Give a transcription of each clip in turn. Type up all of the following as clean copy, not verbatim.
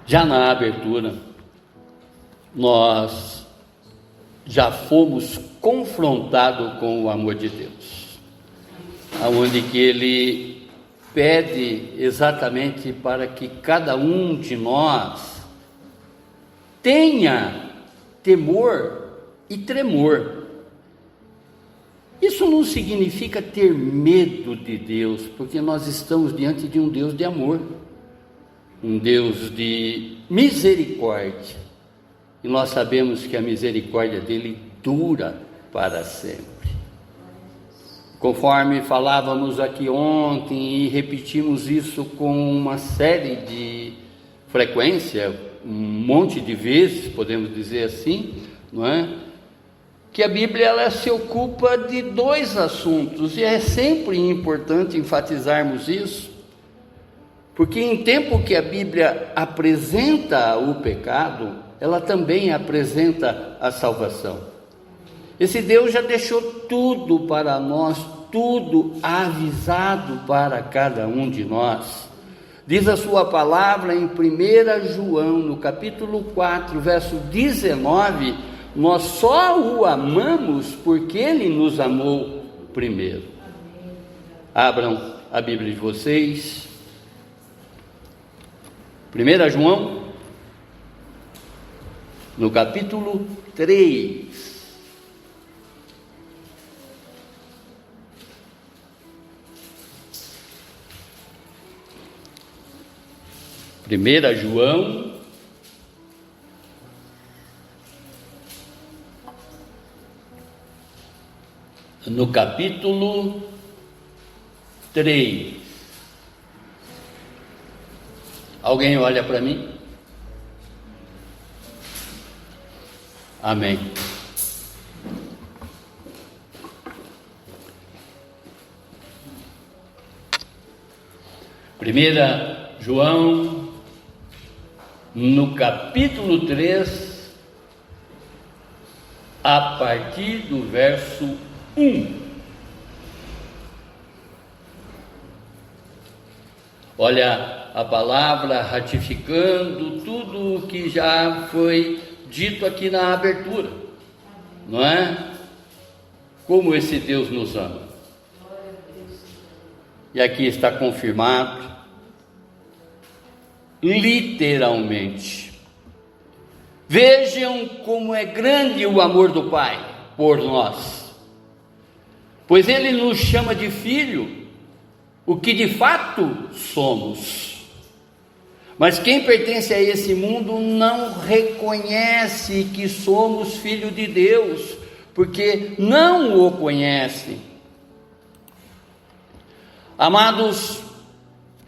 Já na abertura, nós já fomos confrontados com o amor de Deus, aonde que Ele pede exatamente para que cada um de nós tenha temor e tremor. Isso não significa ter medo de Deus, porque nós estamos diante de um Deus de amor, um Deus de misericórdia, e nós sabemos que a misericórdia dele dura para sempre. Conforme falávamos aqui ontem e repetimos isso com uma série de frequência, um monte de vezes, podemos dizer assim, não é? Que a Bíblia ela se ocupa de dois assuntos, e é sempre importante enfatizarmos isso, porque em tempo que a Bíblia apresenta o pecado, ela também apresenta a salvação. Esse Deus já deixou tudo para nós, tudo avisado para cada um de nós. Diz a sua palavra em 1 João, no capítulo 4, verso 19, nós só o amamos porque ele nos amou primeiro. Abram a Bíblia de vocês. 1 João, no capítulo 3. Primeira João, no capítulo 3. Alguém olha para mim? Amém. Primeira João, no capítulo 3, a partir do verso 1. Olha a palavra ratificando tudo o que já foi dito aqui na abertura, não é? Como esse Deus nos ama. E aqui está confirmado, literalmente. Vejam como é grande o amor do Pai por nós, pois Ele nos chama de filho, o que de fato somos. Mas quem pertence a esse mundo não reconhece que somos filhos de Deus, porque não o conhece. Amados,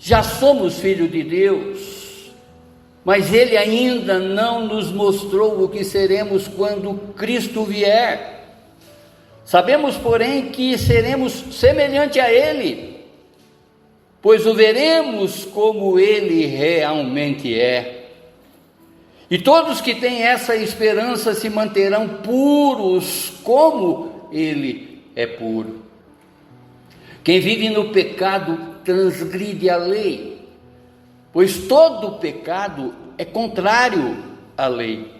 já somos filhos de Deus, mas Ele ainda não nos mostrou o que seremos quando Cristo vier. Sabemos, porém, que seremos semelhante a Ele, pois o veremos como Ele realmente é. E todos que têm essa esperança se manterão puros como Ele é puro. Quem vive no pecado transgride a lei, pois todo pecado é contrário à lei.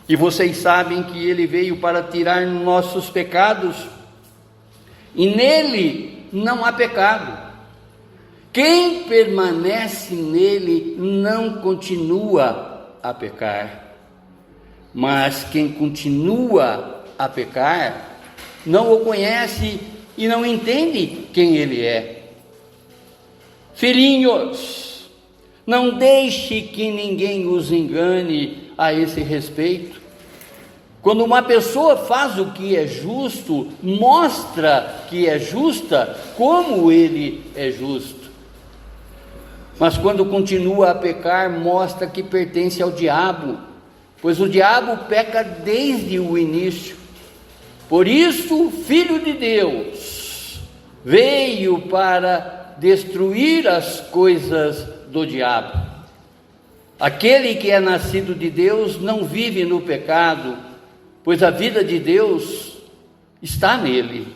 E vocês sabem que Ele veio para tirar nossos pecados, e nele não há pecado. Quem permanece nele não continua a pecar, mas quem continua a pecar não o conhece e não entende quem ele é. Filhinhos, não deixe que ninguém os engane a esse respeito. Quando uma pessoa faz o que é justo, mostra que é justa como ele é justo. Mas quando continua a pecar, mostra que pertence ao diabo, pois o diabo peca desde o início. Por isso, o Filho de Deus veio para destruir as coisas do diabo. Aquele que é nascido de Deus não vive no pecado, pois a vida de Deus está nele.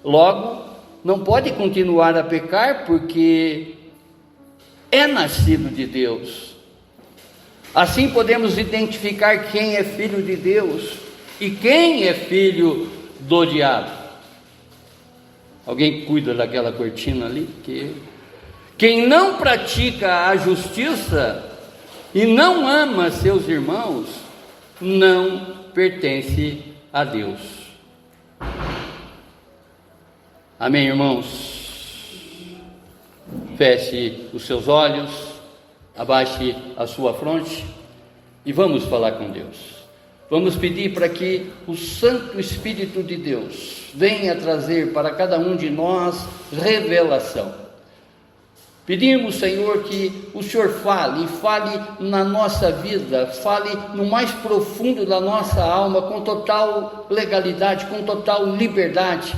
Logo, não pode continuar a pecar, porque é nascido de Deus. Assim podemos identificar quem é filho de Deus e quem é filho do diabo. Alguém cuida daquela cortina ali? Quem não pratica a justiça e não ama seus irmãos, não pertence a Deus. Amém, irmãos? Feche os seus olhos, abaixe a sua fronte e vamos falar com Deus. Vamos pedir para que o Santo Espírito de Deus venha trazer para cada um de nós revelação. Pedimos, Senhor, que o Senhor fale na nossa vida, fale no mais profundo da nossa alma, com total legalidade, com total liberdade,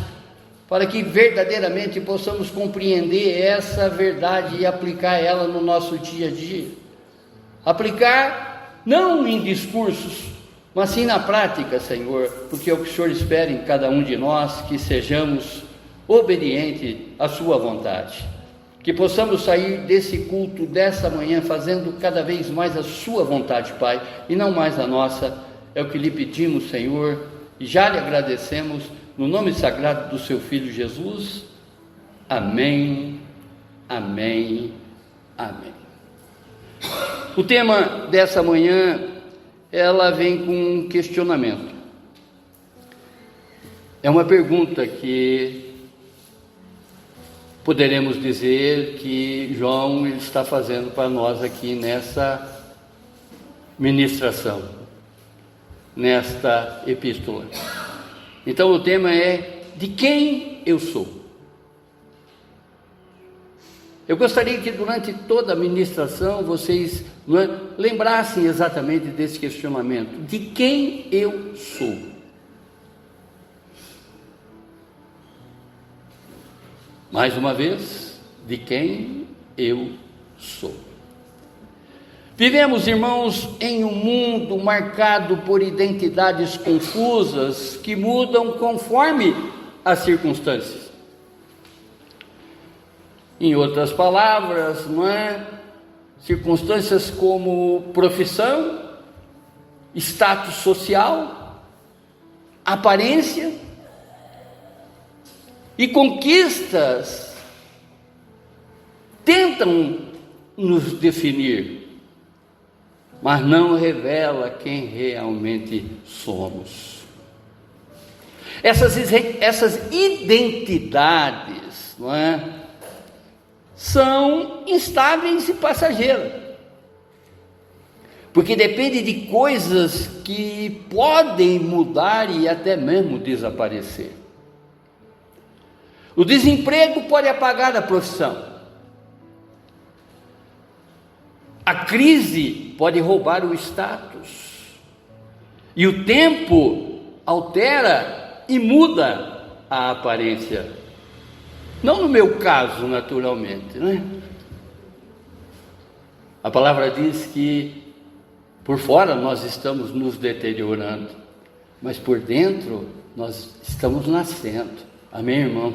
para que verdadeiramente possamos compreender essa verdade e aplicar ela no nosso dia a dia. Aplicar não em discursos, mas sim na prática, Senhor, porque é o que o Senhor espera em cada um de nós, que sejamos obedientes à sua vontade. Que possamos sair desse culto, dessa manhã, fazendo cada vez mais a sua vontade, Pai, e não mais a nossa. É o que lhe pedimos, Senhor, e já lhe agradecemos, no nome sagrado do seu Filho Jesus. Amém, amém, amém. O tema dessa manhã, ela vem com um questionamento. É uma pergunta que poderemos dizer que João está fazendo para nós aqui nessa ministração, nesta epístola. Então o tema é: de quem eu sou? Eu gostaria que durante toda a ministração vocês lembrassem exatamente desse questionamento: de quem eu sou? Mais uma vez, de quem eu sou? Vivemos, irmãos, em um mundo marcado por identidades confusas que mudam conforme as circunstâncias. Em outras palavras, circunstâncias como profissão, status social, aparência e conquistas tentam nos definir, mas não revela quem realmente somos. Essas identidades, são instáveis e passageiras, porque depende de coisas que podem mudar e até mesmo desaparecer. O desemprego pode apagar a profissão. A crise pode roubar o status. E o tempo altera e muda a aparência. Não no meu caso, naturalmente, A palavra diz que por fora nós estamos nos deteriorando, mas por dentro nós estamos nascendo. Amém, irmão?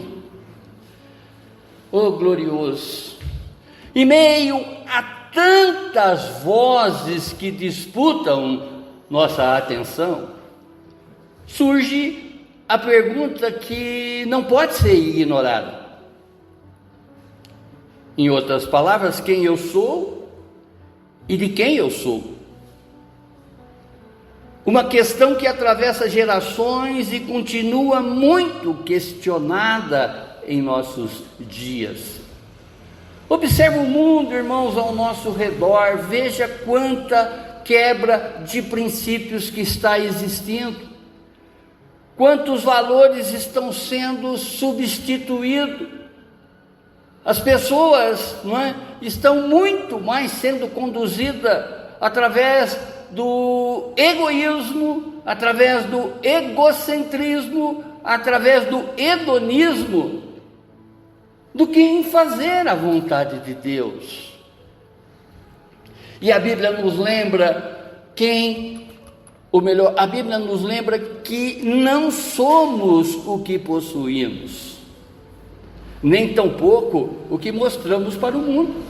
Oh, glorioso! Em meio a tantas vozes que disputam nossa atenção, surge a pergunta que não pode ser ignorada. Em outras palavras, quem eu sou e de quem eu sou. Uma questão que atravessa gerações e continua muito questionada em nossos dias. Observe o mundo, irmãos, ao nosso redor, veja quanta quebra de princípios que está existindo, quantos valores estão sendo substituídos. As pessoas estão muito mais sendo conduzidas através do egoísmo, através do egocentrismo, através do hedonismo, do que em fazer a vontade de Deus. E a Bíblia nos lembra a Bíblia nos lembra que não somos o que possuímos, nem tampouco o que mostramos para o mundo.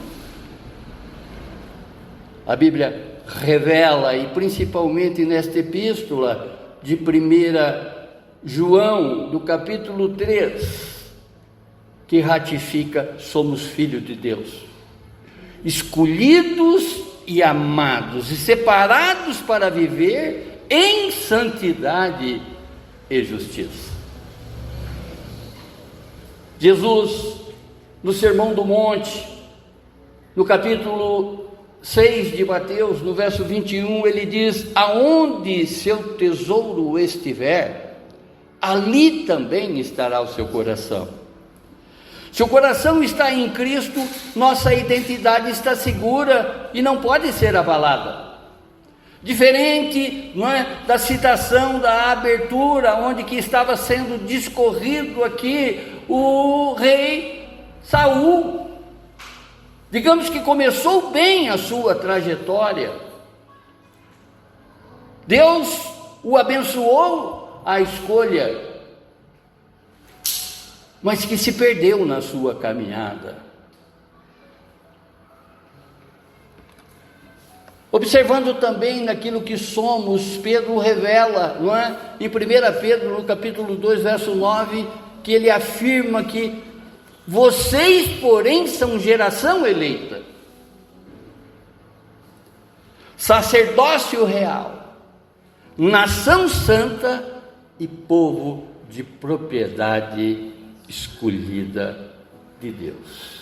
A Bíblia revela, e principalmente nesta epístola de 1 João, do capítulo 3, que ratifica: somos filhos de Deus, escolhidos e amados, e separados para viver em santidade e justiça. Jesus, no Sermão do Monte, no capítulo 6 de Mateus, no verso 21, ele diz: aonde seu tesouro estiver, ali também estará o seu coração. Se o coração está em Cristo, nossa identidade está segura e não pode ser abalada. Diferente, não é, da citação da abertura, onde que estava sendo discorrido aqui o rei Saul. Digamos que começou bem a sua trajetória. Deus o abençoou a escolha, mas que se perdeu na sua caminhada. Observando também naquilo que somos, Pedro revela, não é? Em 1 Pedro, no capítulo 2, verso 9, que ele afirma que vocês, porém, são geração eleita, sacerdócio real, nação santa e povo de propriedade escolhida de Deus.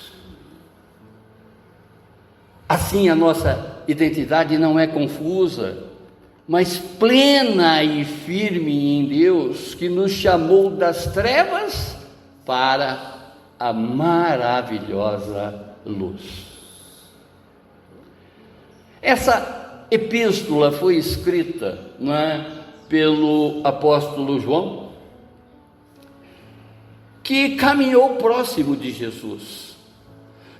Assim, a nossa identidade não é confusa, mas plena e firme em Deus, que nos chamou das trevas para a maravilhosa luz. Essa epístola foi escrita, não é, pelo apóstolo João, que caminhou próximo de Jesus.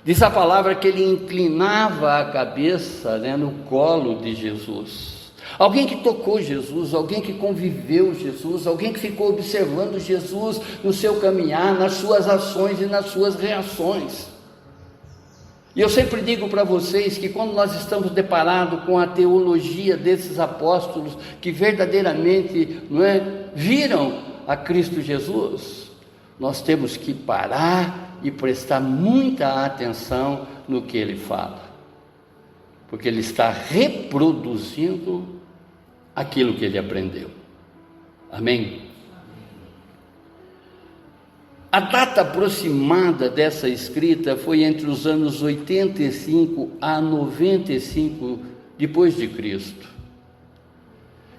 Diz a palavra que ele inclinava a cabeça, né, no colo de Jesus. Alguém que tocou Jesus, alguém que conviveu Jesus, alguém que ficou observando Jesus no seu caminhar, nas suas ações e nas suas reações. E eu sempre digo para vocês que quando nós estamos deparados com a teologia desses apóstolos que verdadeiramente, não é, viram a Cristo Jesus, nós temos que parar e prestar muita atenção no que ele fala, porque ele está reproduzindo aquilo que ele aprendeu. Amém? A data aproximada dessa escrita foi entre os anos 85 a 95 depois de Cristo.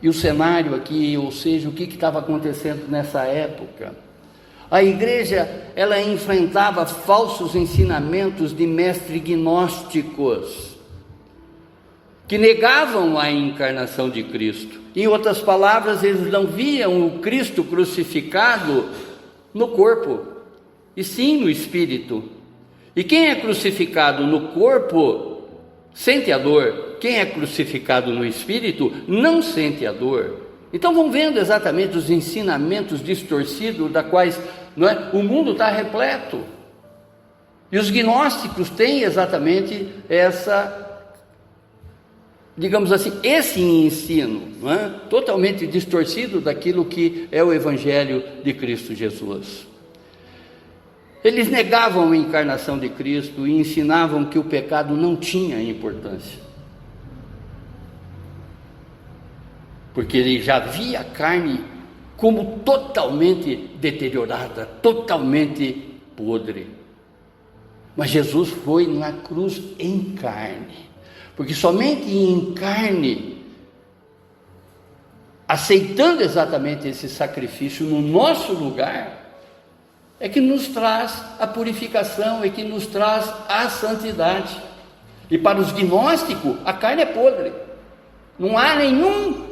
E o cenário aqui, ou seja, o que estava acontecendo nessa época? A igreja, ela enfrentava falsos ensinamentos de mestres gnósticos, que negavam a encarnação de Cristo. Em outras palavras, eles não viam o Cristo crucificado no corpo, e sim no espírito. E quem é crucificado no corpo sente a dor, quem é crucificado no espírito não sente a dor. Então vão vendo exatamente os ensinamentos distorcidos da quais, não é, o mundo está repleto. E os gnósticos têm exatamente essa, digamos assim, esse ensino, não é, totalmente distorcido daquilo que é o Evangelho de Cristo Jesus. Eles negavam a encarnação de Cristo e ensinavam que o pecado não tinha importância, porque ele já via a carne como totalmente deteriorada, totalmente podre. Mas Jesus foi na cruz em carne, porque somente em carne, aceitando exatamente esse sacrifício no nosso lugar, é que nos traz a purificação, é que nos traz a santidade. E para os gnósticos, a carne é podre, não há nenhum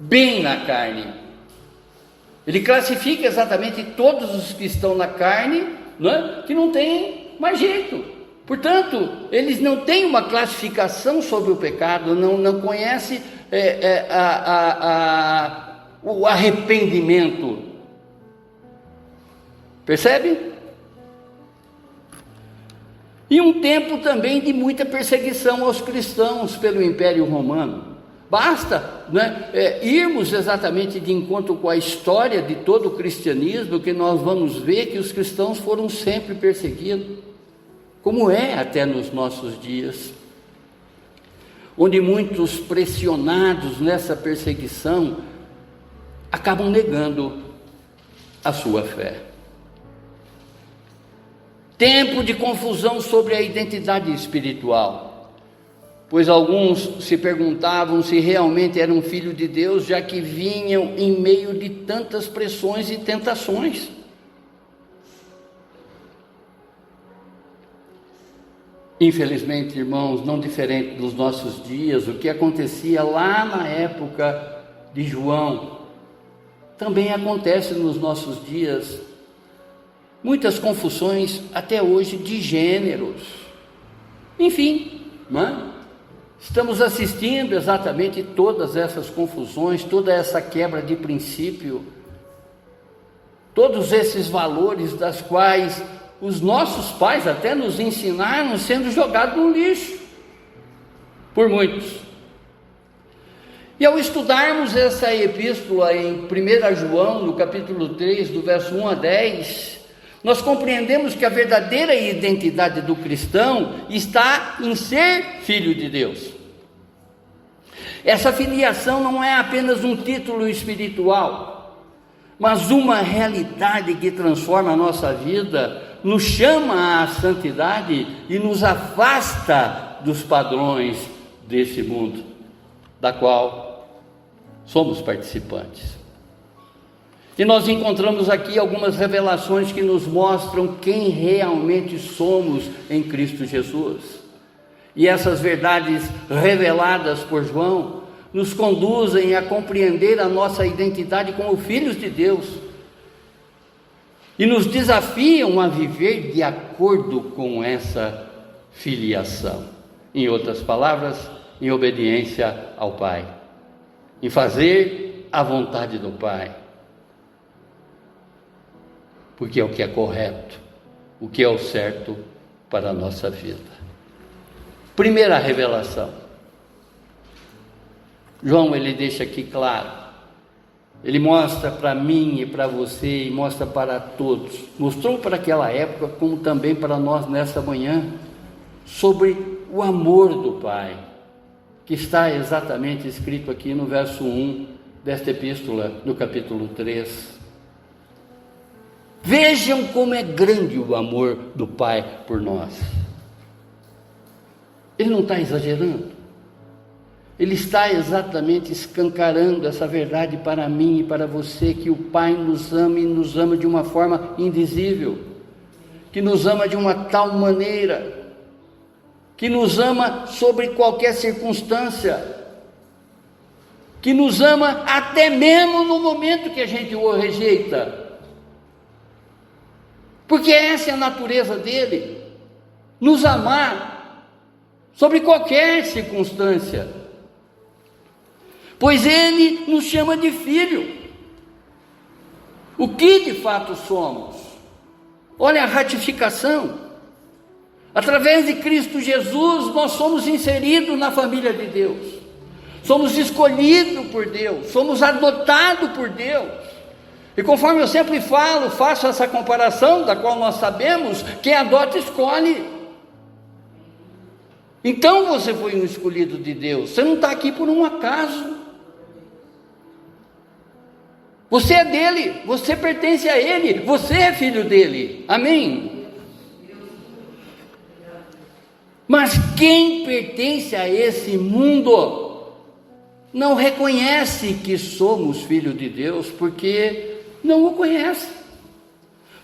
bem na carne. Ele classifica exatamente todos os que estão na carne, não é, que não tem mais jeito. Portanto, eles não têm uma classificação sobre o pecado, não conhecem o arrependimento. Percebe? E um tempo também de muita perseguição aos cristãos pelo Império Romano. Basta, irmos exatamente de encontro com a história de todo o cristianismo, que nós vamos ver que os cristãos foram sempre perseguidos, como é até nos nossos dias, onde muitos pressionados nessa perseguição acabam negando a sua fé. Tempo de confusão sobre a identidade espiritual, pois alguns se perguntavam se realmente eram filho de Deus, já que vinham em meio de tantas pressões e tentações. Infelizmente, irmãos, não diferente dos nossos dias, o que acontecia lá na época de João, também acontece nos nossos dias. Muitas confusões até hoje de gêneros. Enfim, estamos assistindo exatamente todas essas confusões, toda essa quebra de princípio, todos esses valores das quais os nossos pais até nos ensinaram, sendo jogados no lixo por muitos. E ao estudarmos essa epístola em 1 João, no capítulo 3, do verso 1 a 10, nós compreendemos que a verdadeira identidade do cristão está em ser filho de Deus. Essa filiação não é apenas um título espiritual, mas uma realidade que transforma a nossa vida, nos chama à santidade e nos afasta dos padrões desse mundo, da qual somos participantes. E nós encontramos aqui algumas revelações que nos mostram quem realmente somos em Cristo Jesus. E essas verdades reveladas por João nos conduzem a compreender a nossa identidade como filhos de Deus e nos desafiam a viver de acordo com essa filiação. Em outras palavras, em obediência ao Pai, em fazer a vontade do Pai, porque é o que é correto, o que é o certo para a nossa vida. Primeira revelação, João ele deixa aqui claro, ele mostra para mim e para você, e mostra para todos, mostrou para aquela época, como também para nós nessa manhã, sobre o amor do Pai, que está exatamente escrito aqui no verso 1 desta epístola, no capítulo 3. Vejam como é grande o amor do Pai por nós. Ele não está exagerando, ele está exatamente escancarando essa verdade para mim e para você, que o Pai nos ama e nos ama de uma forma indizível, que nos ama de uma tal maneira, que nos ama sobre qualquer circunstância, que nos ama até mesmo no momento que a gente o rejeita, porque essa é a natureza dele, nos amar sobre qualquer circunstância, pois ele nos chama de filho. O que de fato somos? Olha a ratificação. Através de Cristo Jesus, nós somos inseridos na família de Deus, somos escolhidos por Deus, somos adotados por Deus. E conforme eu sempre falo, faço essa comparação, da qual nós sabemos, quem adota escolhe. Então você foi um escolhido de Deus, você não está aqui por um acaso. Você é dele, você pertence a ele, você é filho dele, amém? Mas quem pertence a esse mundo não reconhece que somos filhos de Deus, porque não o conhece.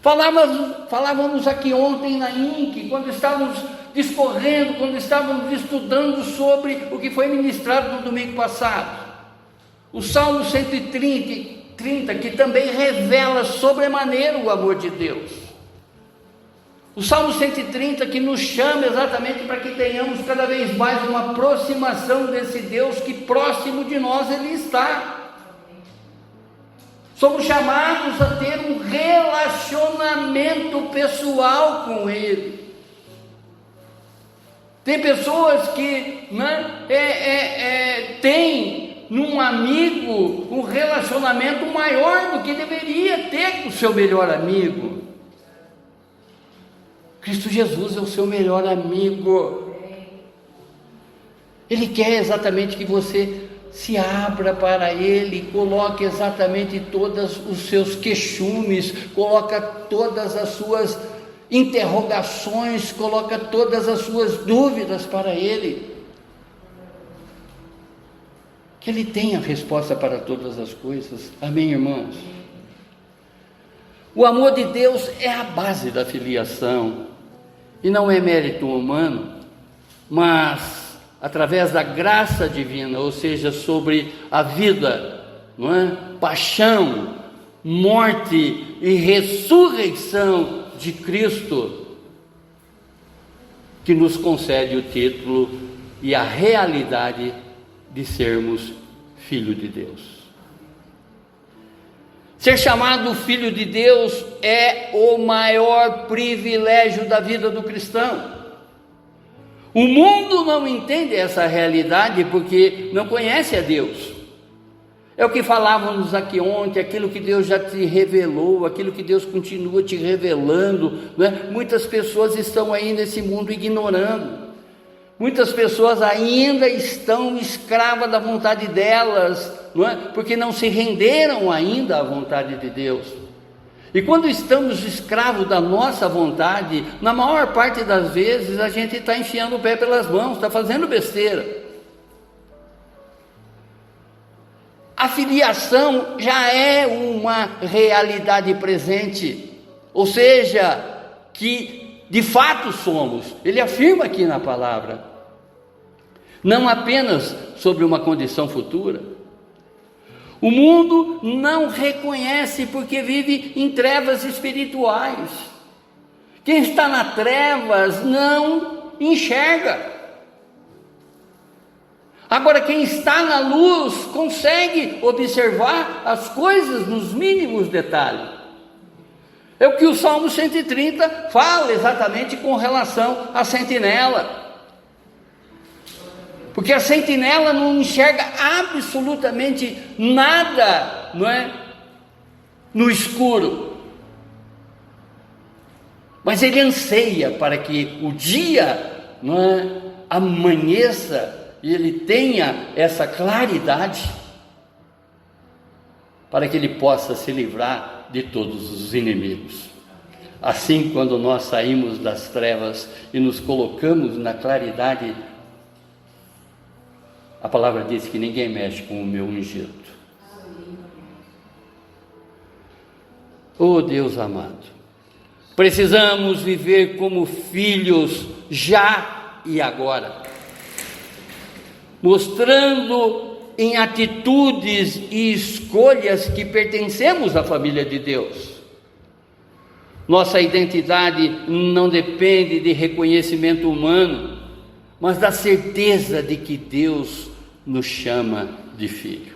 Falávamos aqui ontem na INC, quando estávamos discorrendo, quando estávamos estudando sobre o que foi ministrado no domingo passado, o Salmo 130, que também revela sobremaneira o amor de Deus. O Salmo 130 que nos chama exatamente para que tenhamos cada vez mais uma aproximação desse Deus que próximo de nós Ele está. Somos chamados a ter um relacionamento pessoal com Ele. Tem pessoas que, né, têm num amigo um relacionamento maior do que deveria ter com o seu melhor amigo. Cristo Jesus é o seu melhor amigo. Ele quer exatamente que você se abra para Ele, coloque exatamente todos os seus queixumes, coloca todas as suas interrogações, coloca todas as suas dúvidas para Ele. Que Ele tenha resposta para todas as coisas. Amém, irmãos? O amor de Deus é a base da filiação, e não é mérito humano, mas através da graça divina, ou seja, sobre a vida, não é? Paixão, morte e ressurreição de Cristo, que nos concede o título e a realidade de sermos filho de Deus. Ser chamado filho de Deus é o maior privilégio da vida do cristão. O mundo não entende essa realidade porque não conhece a Deus. É o que falávamos aqui ontem, aquilo que Deus já te revelou, aquilo que Deus continua te revelando, não é? Muitas pessoas estão aí nesse mundo ignorando. Muitas pessoas ainda estão escravas da vontade delas, não é? Porque não se renderam ainda à vontade de Deus. E quando estamos escravos da nossa vontade, na maior parte das vezes a gente está enfiando o pé pelas mãos, está fazendo besteira. A filiação já é uma realidade presente, ou seja, que de fato somos. Ele afirma aqui na palavra, não apenas sobre uma condição futura. O mundo não reconhece porque vive em trevas espirituais. Quem está nas trevas não enxerga. Agora, quem está na luz consegue observar as coisas nos mínimos detalhes. É o que o Salmo 130 fala exatamente com relação à sentinela. Porque a sentinela não enxerga absolutamente nada, não é? No escuro. Mas ele anseia para que o dia, não é, amanheça e ele tenha essa claridade, para que ele possa se livrar de todos os inimigos. Assim, quando nós saímos das trevas e nos colocamos na claridade, a palavra diz que ninguém mexe com o meu ungido. Oh Deus amado, precisamos viver como filhos já e agora, mostrando em atitudes e escolhas que pertencemos à família de Deus. Nossa identidade não depende de reconhecimento humano, mas da certeza de que Deus nos chama de filho.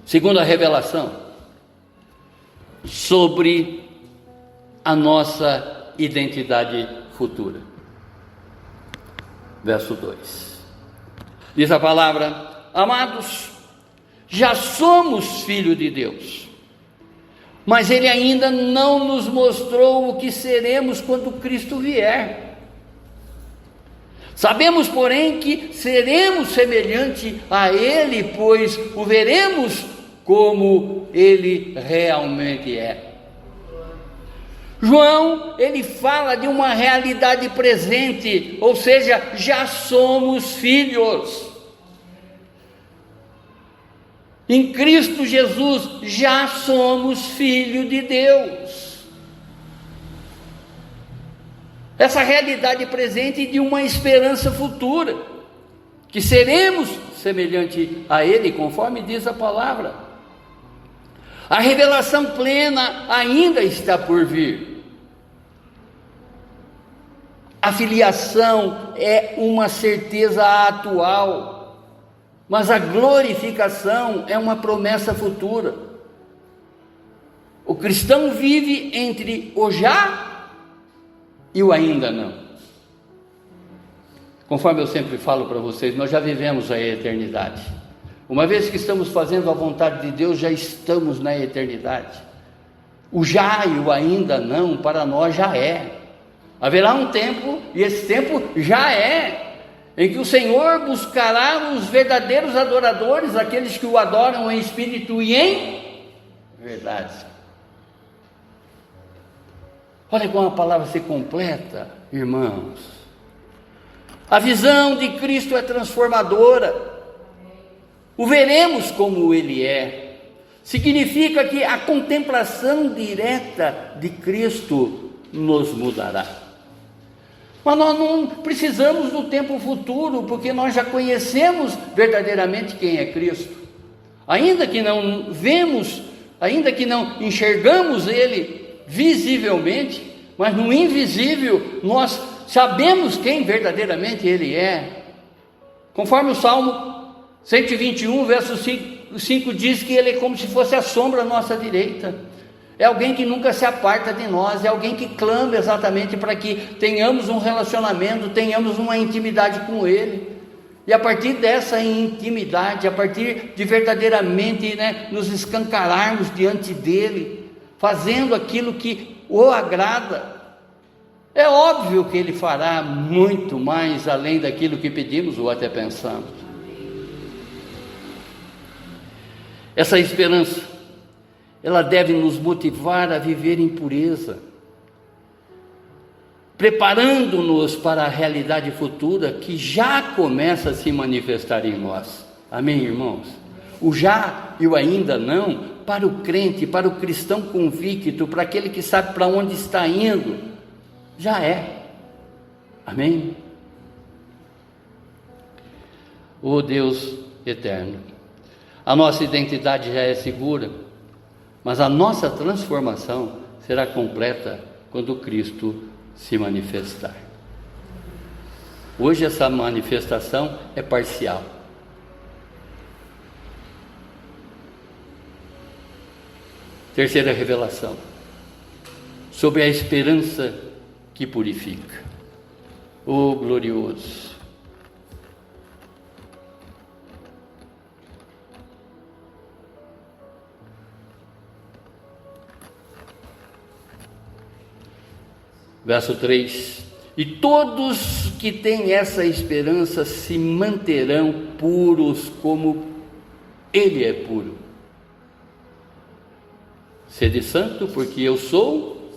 Segunda revelação sobre a nossa identidade futura. Verso 2. Diz a palavra: amados, já somos filhos de Deus, mas Ele ainda não nos mostrou o que seremos quando Cristo vier. Sabemos, porém, que seremos semelhante a Ele, pois o veremos como Ele realmente é. João, ele fala de uma realidade presente, ou seja, já somos filhos. Em Cristo Jesus, já somos filhos de Deus. Essa realidade presente de uma esperança futura, que seremos semelhante a Ele, conforme diz a palavra. A revelação plena ainda está por vir. A filiação é uma certeza atual, mas a glorificação é uma promessa futura. O cristão vive entre o já e o ainda não. Conforme eu sempre falo para vocês, nós já vivemos a eternidade. Uma vez que estamos fazendo a vontade de Deus, já estamos na eternidade. O já e o ainda não, para nós já é. Haverá um tempo, e esse tempo já é, em que o Senhor buscará os verdadeiros adoradores, aqueles que o adoram em espírito e em verdade. Olha como a palavra se completa, irmãos. A visão de Cristo é transformadora. O veremos como Ele é. Significa que a contemplação direta de Cristo nos mudará. Mas nós não precisamos do tempo futuro, porque nós já conhecemos verdadeiramente quem é Cristo. Ainda que não vemos, ainda que não enxergamos Ele visivelmente, mas no invisível nós sabemos quem verdadeiramente Ele é. Conforme o Salmo 121, verso 5 diz que Ele é como se fosse a sombra à nossa direita. É alguém que nunca se aparta de nós, é alguém que clama exatamente para que tenhamos um relacionamento, tenhamos uma intimidade com Ele. E a partir dessa intimidade, a partir de verdadeiramente nos escancararmos diante dEle, fazendo aquilo que o agrada, é óbvio que Ele fará muito mais além daquilo que pedimos ou até pensamos. Essa esperança, ela deve nos motivar a viver em pureza, preparando-nos para a realidade futura que já começa a se manifestar em nós. Amém, irmãos? O já e o ainda não, para o crente, para o cristão convicto, para aquele que sabe para onde está indo, já é. Amém? Ó Deus eterno, a nossa identidade já é segura, mas a nossa transformação será completa quando Cristo se manifestar. Hoje essa manifestação é parcial. Terceira revelação, sobre a esperança que purifica. Oh glorioso! Verso 3: e todos que têm essa esperança se manterão puros como Ele é puro. Sede santo, porque eu sou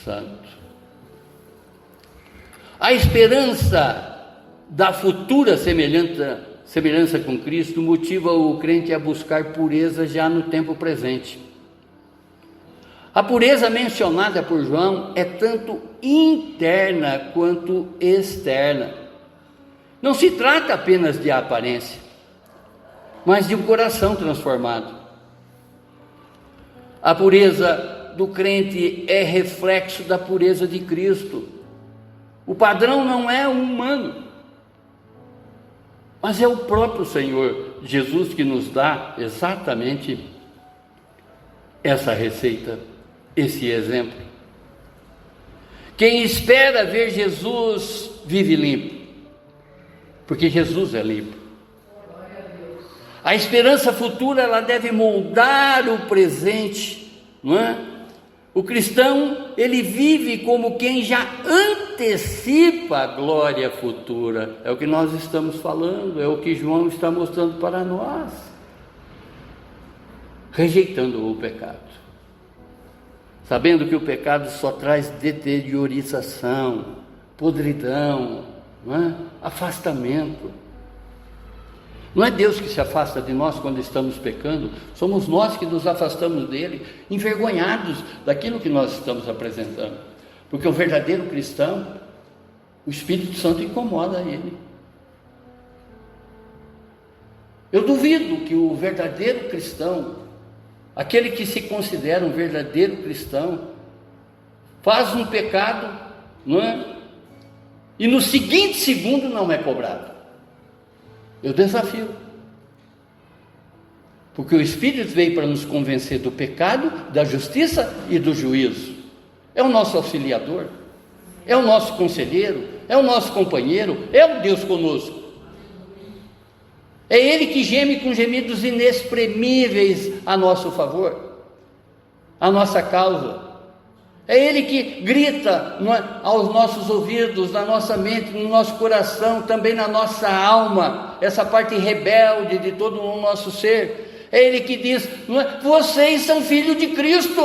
santo. A esperança da futura semelhança com Cristo motiva o crente a buscar pureza já no tempo presente. A pureza mencionada por João é tanto interna quanto externa. Não se trata apenas de aparência, mas de um coração transformado. A pureza do crente é reflexo da pureza de Cristo. O padrão não é humano, mas é o próprio Senhor Jesus que nos dá exatamente essa receita, esse exemplo. Quem espera ver Jesus vive limpo, porque Jesus é limpo. A esperança futura, ela deve moldar o presente, não é? O cristão, ele vive como quem já antecipa a glória futura. É o que nós estamos falando, é o que João está mostrando para nós, rejeitando o pecado, sabendo que o pecado só traz deteriorização, podridão, não é? Afastamento. Não é Deus que se afasta de nós quando estamos pecando, somos nós que nos afastamos dele, envergonhados daquilo que nós estamos apresentando. Porque o verdadeiro cristão, o Espírito Santo incomoda ele. Eu duvido que o verdadeiro cristão, aquele que se considera um verdadeiro cristão, faz um pecado, não é? E no seguinte segundo não é cobrado. Eu desafio, porque o Espírito veio para nos convencer do pecado, da justiça e do juízo. É o nosso auxiliador, é o nosso conselheiro, é o nosso companheiro, é o Deus conosco. É Ele que geme com gemidos inexprimíveis a nosso favor, a nossa causa. É Ele que grita aos nossos ouvidos, na nossa mente, no nosso coração, também na nossa alma, essa parte rebelde de todo o nosso ser. É Ele que diz: vocês são filhos de Cristo,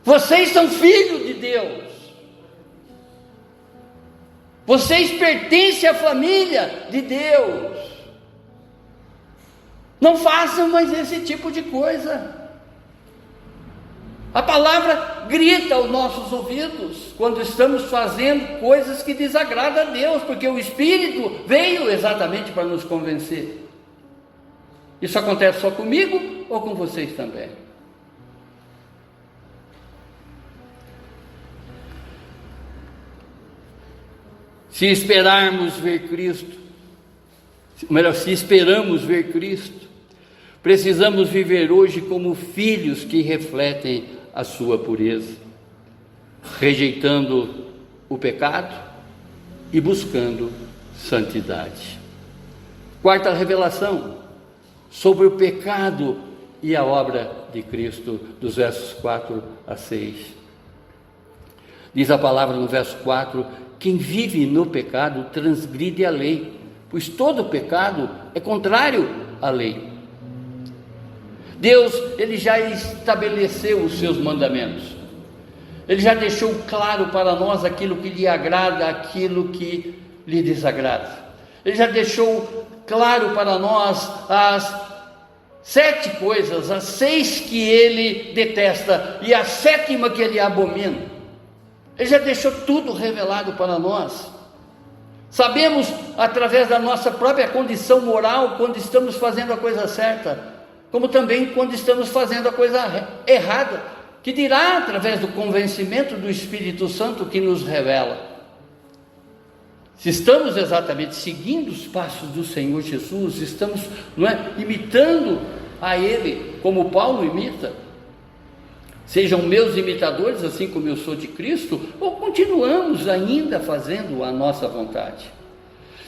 vocês são filhos de Deus, vocês pertencem à família de Deus. Não façam mais esse tipo de coisa. A palavra grita aos nossos ouvidos quando estamos fazendo coisas que desagradam a Deus, porque o Espírito veio exatamente para nos convencer. Isso acontece só comigo ou com vocês também? Se esperarmos ver Cristo, melhor, se esperamos ver Cristo, precisamos viver hoje como filhos que refletem a sua pureza, rejeitando o pecado e buscando santidade. Quarta revelação sobre o pecado e a obra de Cristo, dos versos 4 a 6. Diz a palavra no verso 4: quem vive no pecado transgride a lei, pois todo pecado é contrário à lei. Deus, Ele já estabeleceu os seus mandamentos. Ele já deixou claro para nós aquilo que lhe agrada, aquilo que lhe desagrada. Ele já deixou claro para nós as 7 coisas, as 6 que Ele detesta e a 7ª que Ele abomina. Ele já deixou tudo revelado para nós. Sabemos através da nossa própria condição moral quando estamos fazendo a coisa certa, como também quando estamos fazendo a coisa errada, que dirá através do convencimento do Espírito Santo que nos revela. Se estamos exatamente seguindo os passos do Senhor Jesus, estamos imitando a Ele, como Paulo imita. Sejam meus imitadores, assim como eu sou de Cristo, ou continuamos ainda fazendo a nossa vontade?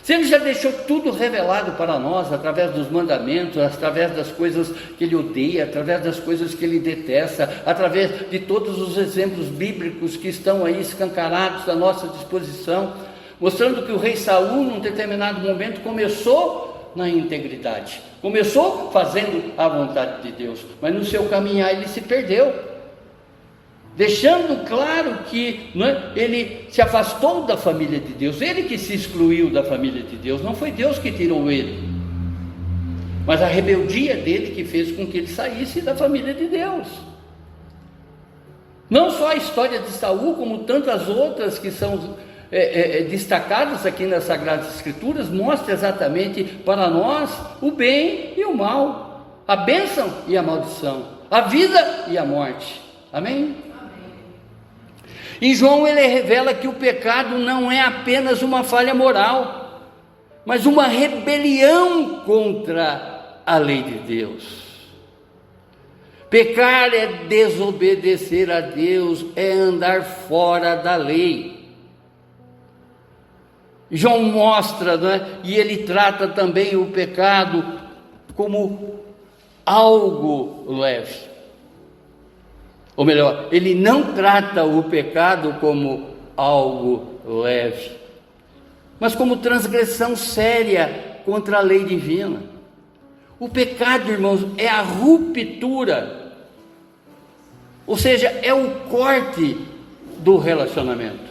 Se Ele já deixou tudo revelado para nós, através dos mandamentos, através das coisas que Ele odeia, através das coisas que Ele detesta, através de todos os exemplos bíblicos que estão aí escancarados à nossa disposição, mostrando que o rei Saul, num determinado momento, começou na integridade, começou fazendo a vontade de Deus, mas no seu caminhar ele se perdeu, deixando claro que ele se afastou da família de Deus, ele que se excluiu da família de Deus, não foi Deus que tirou ele, mas a rebeldia dele que fez com que ele saísse da família de Deus. Não só a história de Saul, como tantas outras que são destacadas aqui nas Sagradas Escrituras, mostra exatamente para nós o bem e o mal, a bênção e a maldição, a vida e a morte. Amém? Em João ele revela que o pecado não é apenas uma falha moral, mas uma rebelião contra a lei de Deus. Pecar é desobedecer a Deus, é andar fora da lei. João mostra, e ele trata também o pecado como algo leve. Ou melhor, ele não trata o pecado como algo leve, mas como transgressão séria contra a lei divina. O pecado, irmãos, é a ruptura, ou seja, é o corte do relacionamento.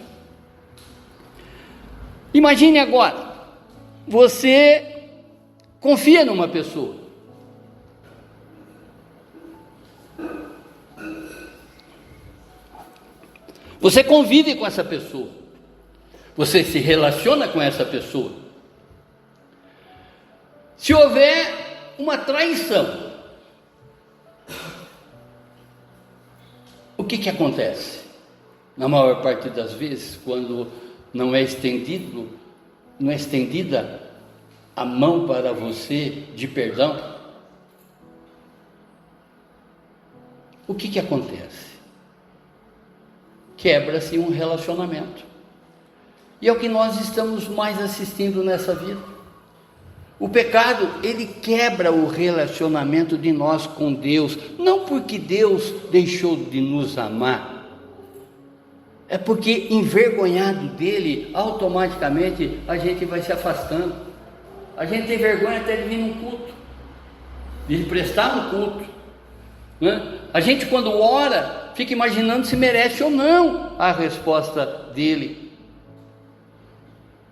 Imagine agora, você confia numa pessoa, você convive com essa pessoa, você se relaciona com essa pessoa. Se houver uma traição, o que acontece? Na maior parte das vezes, quando não é estendida a mão para você de perdão, o que acontece? O quebra-se um relacionamento. E é o que nós estamos mais assistindo nessa vida. O pecado, ele quebra o relacionamento de nós com Deus, não porque Deus deixou de nos amar, é porque envergonhado dele, automaticamente a gente vai se afastando. A gente tem vergonha até de vir num culto, de prestar no culto, né? A gente, quando ora, fica imaginando se merece ou não a resposta dele,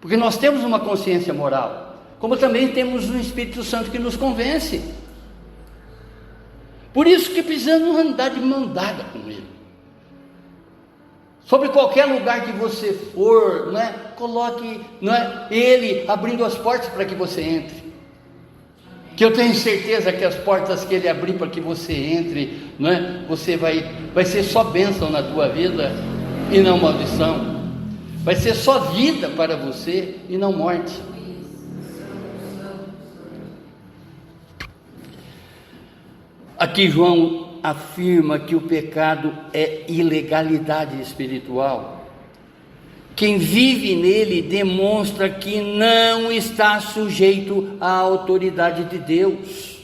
porque nós temos uma consciência moral, como também temos um Espírito Santo que nos convence. Por isso que precisamos andar de mão dada com ele. Sobre qualquer lugar que você for, coloque ele abrindo as portas para que você entre. Que eu tenho certeza que as portas que ele abrir para que você entre, você vai ser só bênção na tua vida e não maldição. Vai ser só vida para você e não morte. Aqui João afirma que o pecado é ilegalidade espiritual. Quem vive nele demonstra que não está sujeito à autoridade de Deus.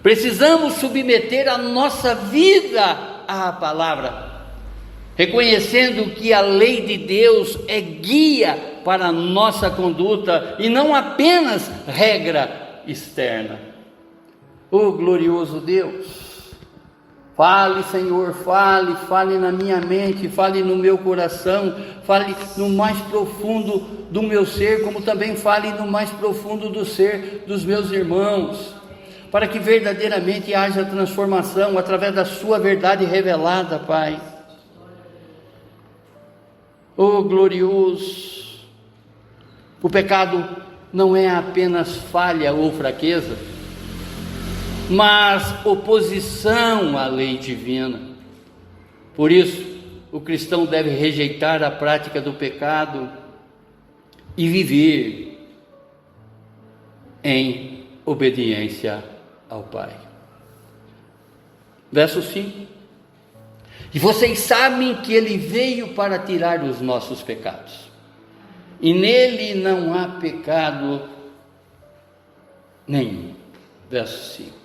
Precisamos submeter a nossa vida à palavra, reconhecendo que a lei de Deus é guia para a nossa conduta e não apenas regra externa. Oh glorioso Deus! Fale, Senhor, fale na minha mente, fale no meu coração, fale no mais profundo do meu ser, como também fale no mais profundo do ser dos meus irmãos, para que verdadeiramente haja transformação através da sua verdade revelada, Pai. Oh glorioso! O pecado não é apenas falha ou fraqueza, mas oposição à lei divina. Por isso, o cristão deve rejeitar a prática do pecado e viver em obediência ao Pai. Verso 5: e vocês sabem que Ele veio para tirar os nossos pecados, e nele não há pecado nenhum. Verso 5.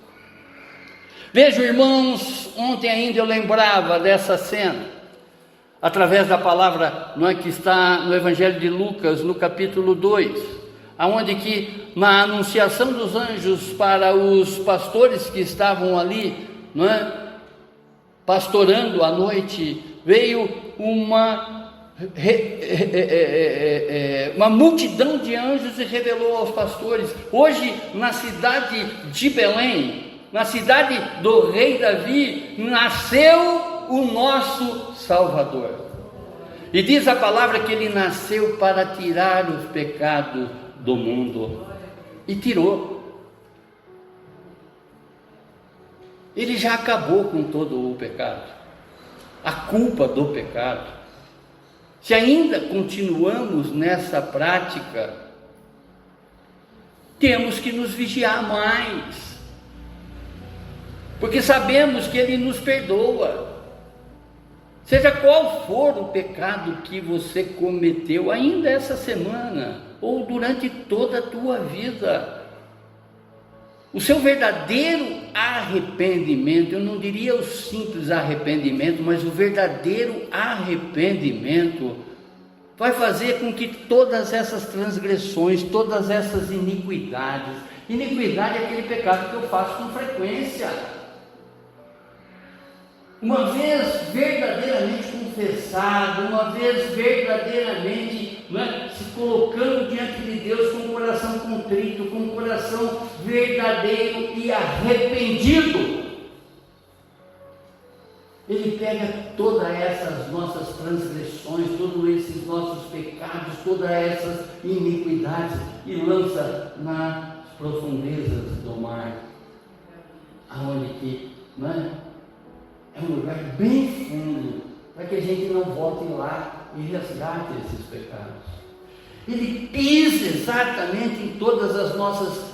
Vejam, irmãos, ontem ainda eu lembrava dessa cena, através da palavra que está no Evangelho de Lucas, no capítulo 2, aonde que na anunciação dos anjos para os pastores que estavam ali, pastorando à noite, veio uma multidão de anjos e revelou aos pastores. Hoje, na cidade de Belém, na cidade do rei Davi, nasceu o nosso Salvador. E diz a palavra que ele nasceu para tirar os pecados do mundo. E tirou. Ele já acabou com todo o pecado, a culpa do pecado. Se ainda continuamos nessa prática, temos que nos vigiar mais, porque sabemos que Ele nos perdoa. Seja qual for o pecado que você cometeu, ainda essa semana, ou durante toda a tua vida, o seu verdadeiro arrependimento, eu não diria o simples arrependimento, mas o verdadeiro arrependimento, vai fazer com que todas essas transgressões, todas essas iniquidade é aquele pecado que eu faço com frequência. Uma vez verdadeiramente confessado, uma vez verdadeiramente se colocando diante de Deus com um coração contrito, com um coração verdadeiro e arrependido, Ele pega todas essas nossas transgressões, todos esses nossos pecados, todas essas iniquidades e lança nas profundezas do mar, aonde que, é um lugar bem fundo, para que a gente não volte lá e resgate esses pecados. Ele pisa exatamente em todas as nossas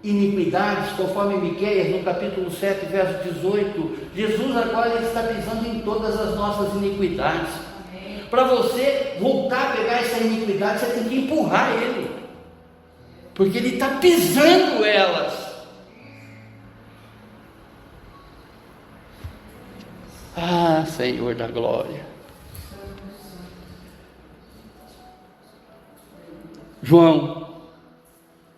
iniquidades, conforme Miqueias, no capítulo 7, verso 18, Jesus agora está pisando em todas as nossas iniquidades. Para você voltar a pegar essa iniquidade, você tem que empurrar ele, porque ele está pisando elas. Ah, Senhor da glória. João,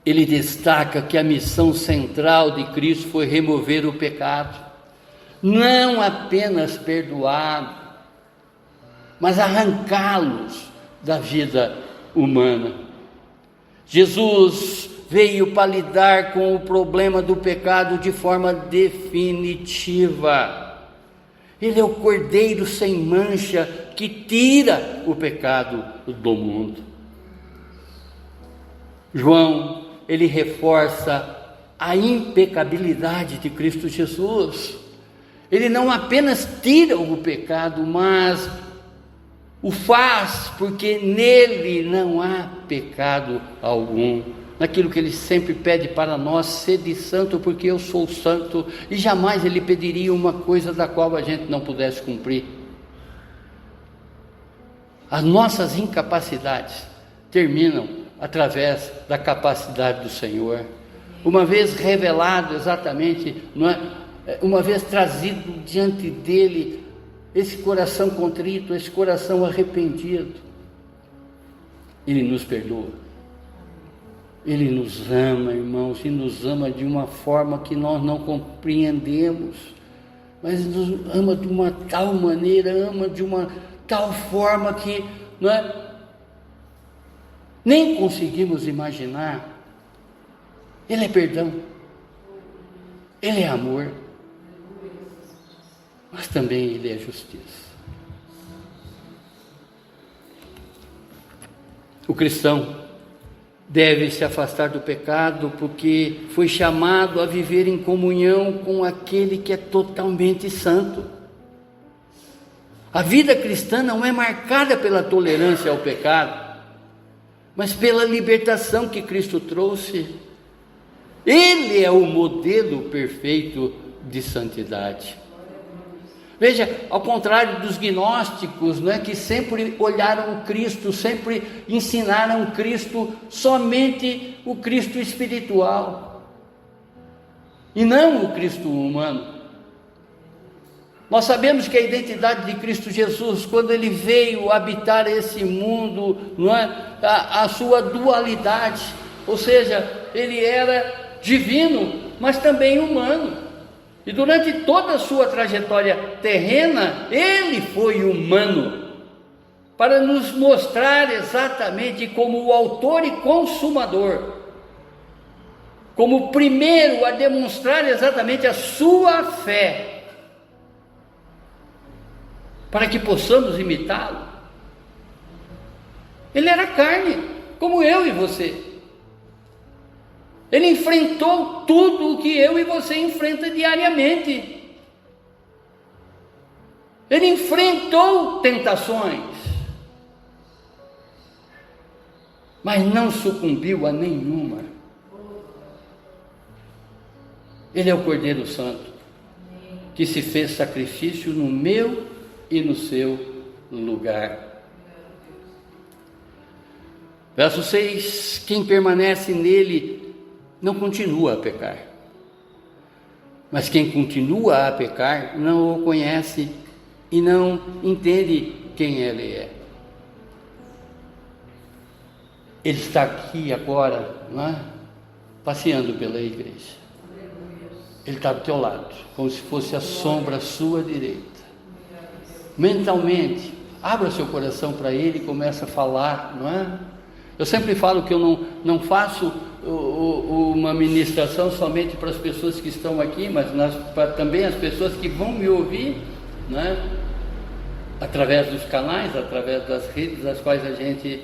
ele destaca que a missão central de Cristo foi remover o pecado, não apenas perdoá-lo, mas arrancá-los da vida humana. Jesus veio para lidar com o problema do pecado de forma definitiva. Ele é o Cordeiro sem mancha que tira o pecado do mundo. João, ele reforça a impecabilidade de Cristo Jesus. Ele não apenas tira o pecado, mas o faz porque nele não há pecado algum. Naquilo que ele sempre pede para nós: sede santo porque eu sou santo, e jamais ele pediria uma coisa da qual a gente não pudesse cumprir. As nossas incapacidades terminam através da capacidade do Senhor. Uma vez revelado exatamente, não é? Uma vez trazido diante dele esse coração contrito, esse coração arrependido, ele nos perdoa. Ele nos ama, irmãos, e nos ama de uma forma que nós não compreendemos, mas nos ama de uma tal maneira, ama de uma tal forma que, não é, nem conseguimos imaginar. Ele é perdão, ele é amor, mas também ele é justiça. O cristão deve se afastar do pecado, porque foi chamado a viver em comunhão com aquele que é totalmente santo. A vida cristã não é marcada pela tolerância ao pecado, mas pela libertação que Cristo trouxe. Ele é o modelo perfeito de santidade. Veja, ao contrário dos gnósticos, não é, que sempre olharam Cristo, sempre ensinaram Cristo, somente o Cristo espiritual, e não o Cristo humano. Nós sabemos que a identidade de Cristo Jesus, quando ele veio habitar esse mundo, não é, a sua dualidade, ou seja, ele era divino, mas também humano. E durante toda a sua trajetória terrena, ele foi humano, para nos mostrar exatamente como o autor e consumador, como o primeiro a demonstrar exatamente a sua fé, para que possamos imitá-lo. Ele era carne, como eu e você. Ele enfrentou tudo o que eu e você enfrenta diariamente. Ele enfrentou tentações, mas não sucumbiu a nenhuma. Ele é o Cordeiro Santo, que se fez sacrifício no meu e no seu lugar. Verso 6: quem permanece nele não continua a pecar, mas quem continua a pecar não o conhece e não entende quem ele é. Ele está aqui agora, não é? Passeando pela igreja. Ele está do teu lado, como se fosse a sombra à sua direita. Mentalmente, abra seu coração para ele e comece a falar, não é? Eu sempre falo que eu não faço uma ministração somente para as pessoas que estão aqui, mas para também as pessoas que vão me ouvir, né? Através dos canais, através das redes das quais a gente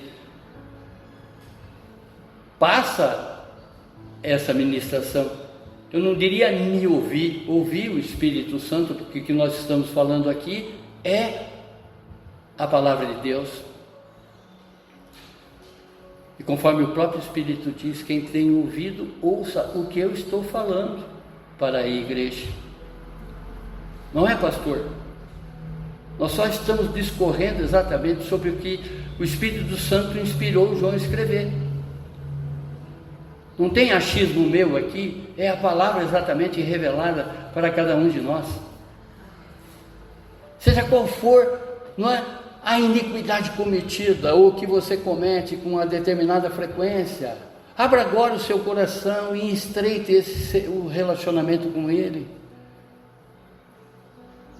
passa essa ministração. Eu não diria me ouvir o Espírito Santo, porque o que nós estamos falando aqui é a palavra de Deus. E conforme o próprio Espírito diz, quem tem ouvido, ouça o que eu estou falando para a igreja. Não é, pastor? Nós só estamos discorrendo exatamente sobre o que o Espírito Santo inspirou João a escrever. Não tem achismo meu aqui, é a palavra exatamente revelada para cada um de nós. Seja qual for, não é, a iniquidade cometida ou que você comete com uma determinada frequência, abra agora o seu coração e estreite o relacionamento com Ele.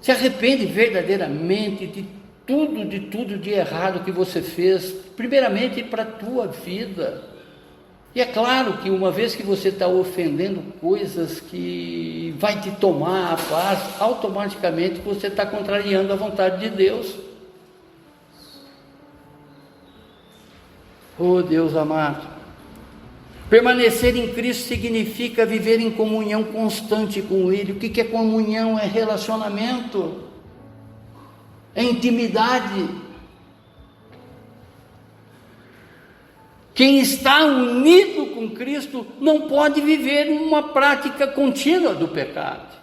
Se arrepende verdadeiramente de tudo de errado que você fez, primeiramente para a tua vida. E é claro que uma vez que você está ofendendo coisas que vai te tomar a paz, automaticamente você está contrariando a vontade de Deus. Oh Deus amado, permanecer em Cristo significa viver em comunhão constante com Ele. O que é comunhão? É relacionamento, é intimidade. Quem está unido com Cristo não pode viver uma prática contínua do pecado.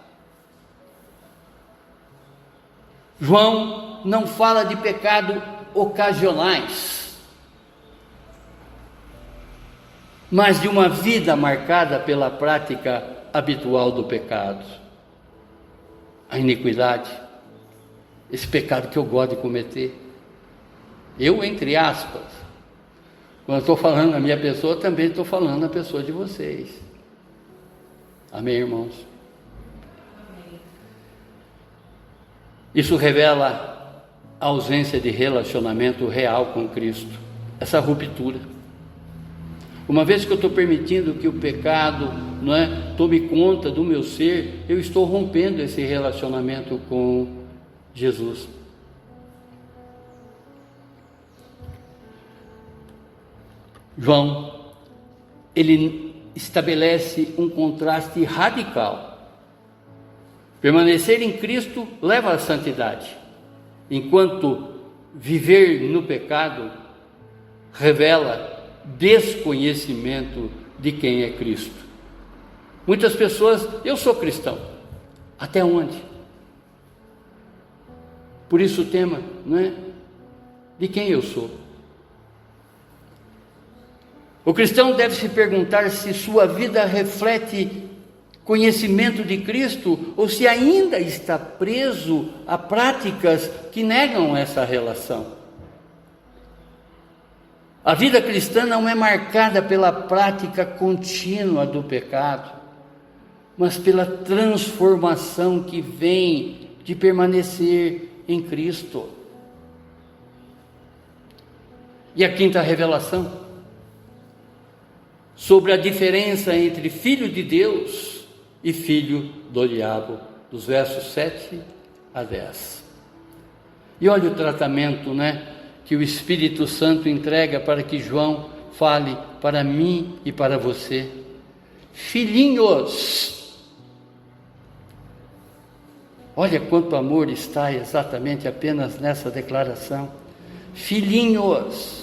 João não fala de pecado ocasionais, mas de uma vida marcada pela prática habitual do pecado. A iniquidade, esse pecado que eu gosto de cometer. Eu, entre aspas, quando estou falando na minha pessoa, também estou falando na pessoa de vocês. Amém, irmãos? Isso revela a ausência de relacionamento real com Cristo, essa ruptura. Uma vez que eu estou permitindo que o pecado, não é, tome conta do meu ser, eu estou rompendo esse relacionamento com Jesus. João, ele estabelece um contraste radical. Permanecer em Cristo leva à santidade, enquanto viver no pecado revela desconhecimento de quem é Cristo. Muitas pessoas, eu sou cristão, até onde? Por isso o tema, não é? De quem eu sou. O cristão deve se perguntar se sua vida reflete conhecimento de Cristo ou se ainda está preso a práticas que negam essa relação. A vida cristã não é marcada pela prática contínua do pecado, mas pela transformação que vem de permanecer em Cristo. E a quinta revelação, sobre a diferença entre filho de Deus e filho do diabo, dos versos 7 a 10. E olha o tratamento, né, que o Espírito Santo entrega para que João fale para mim e para você. Filhinhos. Olha quanto amor está exatamente apenas nessa declaração. Filhinhos.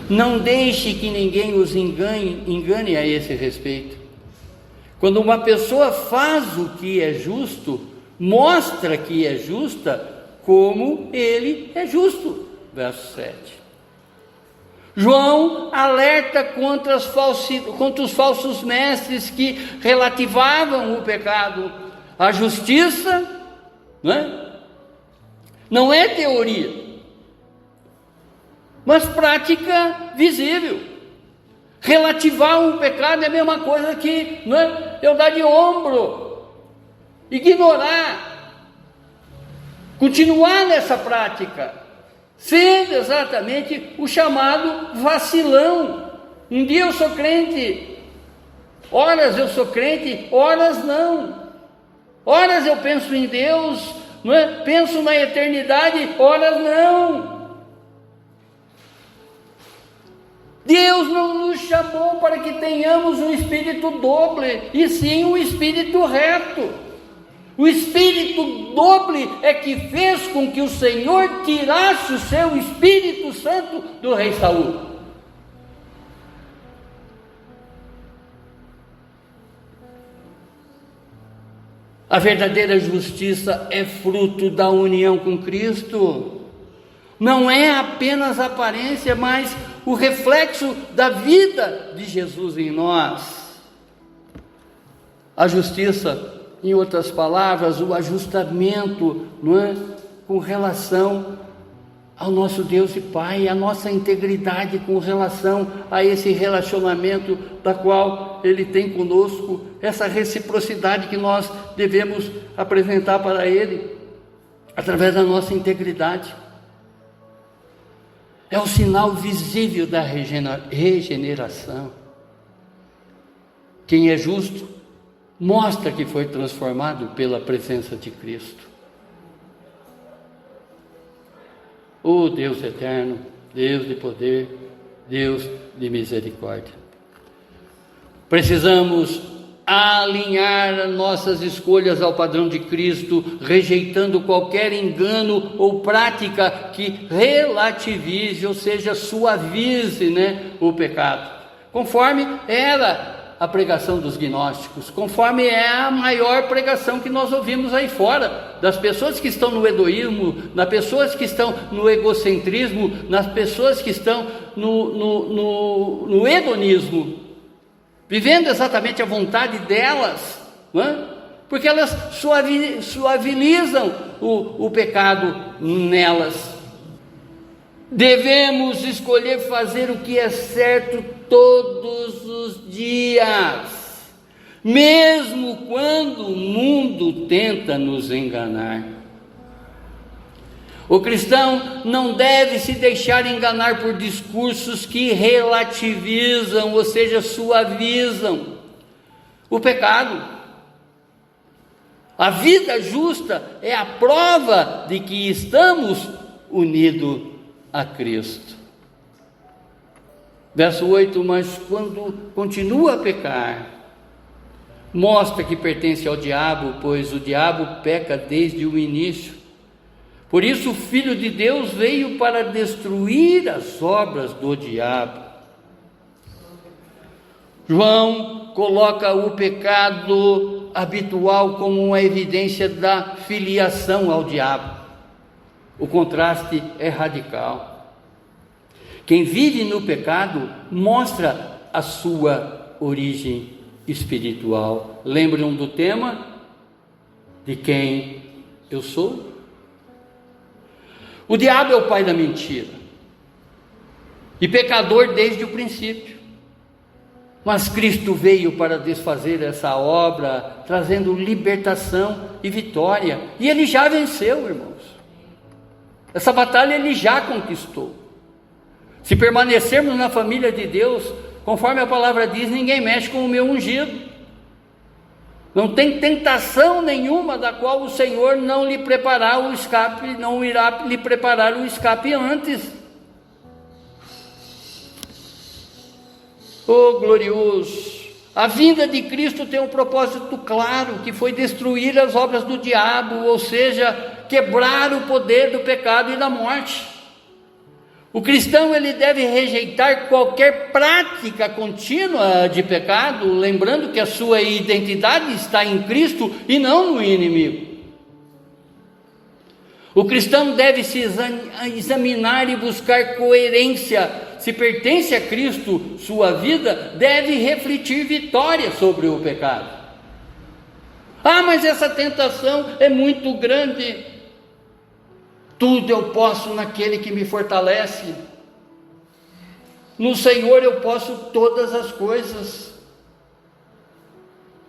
Não deixe que ninguém os engane a esse respeito. Quando uma pessoa faz o que é justo, mostra que é justa, como ele é justo. Verso 7. João alerta contra os falsos mestres que relativavam o pecado. A justiça, não é teoria, mas prática visível. Relativar um pecado é a mesma coisa que eu dar de ombro, ignorar, continuar nessa prática, sendo exatamente o chamado vacilão. Um dia eu sou crente, horas eu sou crente, horas não. Horas eu penso em Deus, penso na eternidade, horas não. Deus não nos chamou para que tenhamos um espírito doble, e sim um espírito reto. O espírito doble é que fez com que o Senhor tirasse o seu Espírito Santo do rei Saul. A verdadeira justiça é fruto da união com Cristo. Não é apenas aparência, mas o reflexo da vida de Jesus em nós. A justiça, em outras palavras, o ajustamento, não é? Com relação ao nosso Deus e Pai, a nossa integridade com relação a esse relacionamento da qual Ele tem conosco, essa reciprocidade que nós devemos apresentar para Ele, através da nossa integridade. É o sinal visível da regeneração. Quem é justo mostra que foi transformado pela presença de Cristo. O Deus eterno, Deus de poder, Deus de misericórdia. Precisamos alinhar nossas escolhas ao padrão de Cristo, rejeitando qualquer engano ou prática que relativize, ou seja, suavize, o pecado. Conforme era a pregação dos gnósticos, conforme é a maior pregação que nós ouvimos aí fora, das pessoas que estão no edoísmo, das pessoas que estão no egocentrismo, nas pessoas que estão no hedonismo, vivendo exatamente a vontade delas, não é? Porque elas suavizam o pecado nelas. Devemos escolher fazer o que é certo todos os dias, mesmo quando o mundo tenta nos enganar. O cristão não deve se deixar enganar por discursos que relativizam, ou seja, suavizam o pecado. A vida justa é a prova de que estamos unidos a Cristo. Verso 8: mas quando continua a pecar, mostra que pertence ao diabo, pois o diabo peca desde o início. Por isso o Filho de Deus veio para destruir as obras do diabo. João coloca o pecado habitual como uma evidência da filiação ao diabo. O contraste é radical. Quem vive no pecado mostra a sua origem espiritual. Lembram do tema? De quem eu sou? O diabo é o pai da mentira e pecador desde o princípio. Mas Cristo veio para desfazer essa obra, trazendo libertação e vitória. E Ele já venceu, irmãos. Essa batalha Ele já conquistou. Se permanecermos na família de Deus, conforme a palavra diz, ninguém mexe com o meu ungido. Não tem tentação nenhuma da qual o Senhor não lhe preparar o escape, não irá lhe preparar o escape antes. Oh, glorioso! A vinda de Cristo tem um propósito claro, que foi destruir as obras do diabo, ou seja, quebrar o poder do pecado e da morte. O cristão ele deve rejeitar qualquer prática contínua de pecado, lembrando que a sua identidade está em Cristo e não no inimigo. O cristão deve se examinar e buscar coerência. Se pertence a Cristo, sua vida deve refletir vitória sobre o pecado. Ah, mas essa tentação é muito grande. Tudo eu posso naquele que me fortalece. No Senhor eu posso todas as coisas.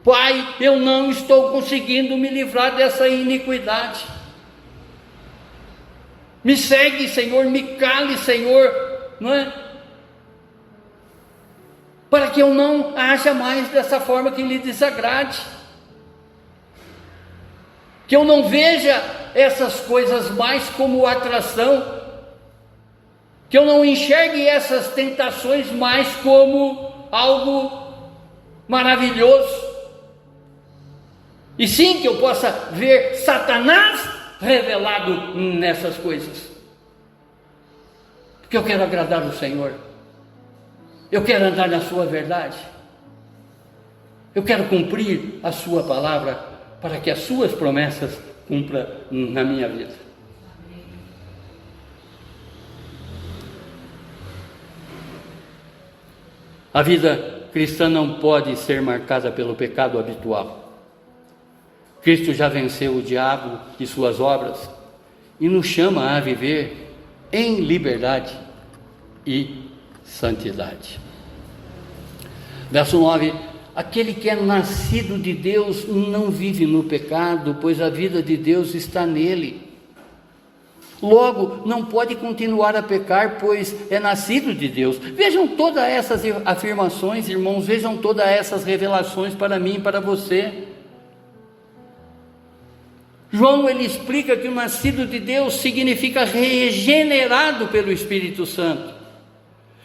Pai, eu não estou conseguindo me livrar dessa iniquidade. Me segue, Senhor, me cale, Senhor, não é? Para que eu não haja mais dessa forma que lhe desagrade. Que eu não veja essas coisas mais como atração, que eu não enxergue essas tentações mais como algo maravilhoso, e sim que eu possa ver Satanás revelado nessas coisas, porque eu quero agradar o Senhor, eu quero andar na sua verdade, eu quero cumprir a sua palavra para que as suas promessas cumpram na minha vida. A vida cristã não pode ser marcada pelo pecado habitual. Cristo já venceu o diabo e suas obras e nos chama a viver em liberdade e santidade. Verso 9: aquele que é nascido de Deus não vive no pecado, pois a vida de Deus está nele. Logo, não pode continuar a pecar, pois é nascido de Deus. Vejam todas essas afirmações, irmãos, vejam todas essas revelações para mim e para você. João, ele explica que o nascido de Deus significa regenerado pelo Espírito Santo.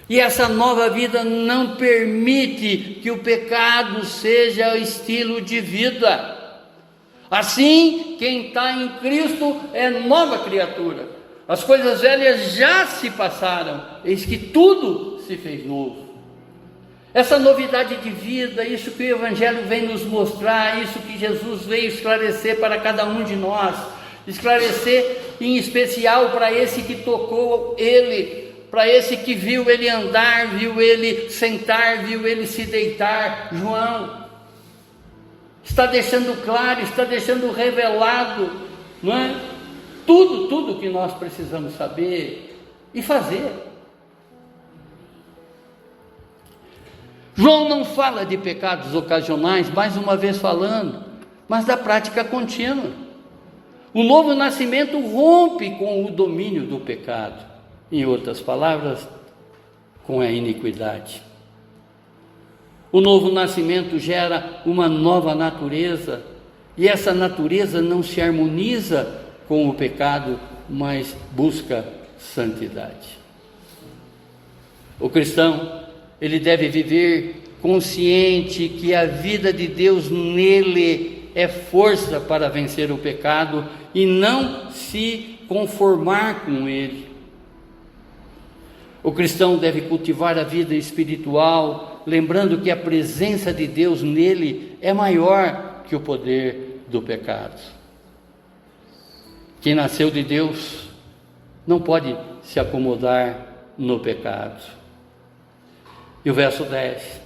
E essa nova vida não permite que o pecado seja estilo de vida. Assim, quem está em Cristo é nova criatura. As coisas velhas já se passaram, eis que tudo se fez novo. Essa novidade de vida, isso que o Evangelho vem nos mostrar, isso que Jesus veio esclarecer para cada um de nós, esclarecer em especial para esse que tocou ele, para esse que viu ele andar, viu ele sentar, viu ele se deitar. João está deixando claro, está deixando revelado, não é? Tudo que nós precisamos saber e fazer. João não fala de pecados ocasionais, mais uma vez falando, mas da prática contínua. O novo nascimento rompe com o domínio do pecado, em outras palavras, com a iniquidade. O novo nascimento gera uma nova natureza, e essa natureza não se harmoniza com o pecado, mas busca santidade. O cristão, ele deve viver consciente que a vida de Deus nele é força para vencer o pecado e não se conformar com ele. O cristão deve cultivar a vida espiritual, lembrando que a presença de Deus nele é maior que o poder do pecado. Quem nasceu de Deus não pode se acomodar no pecado. E o verso 10: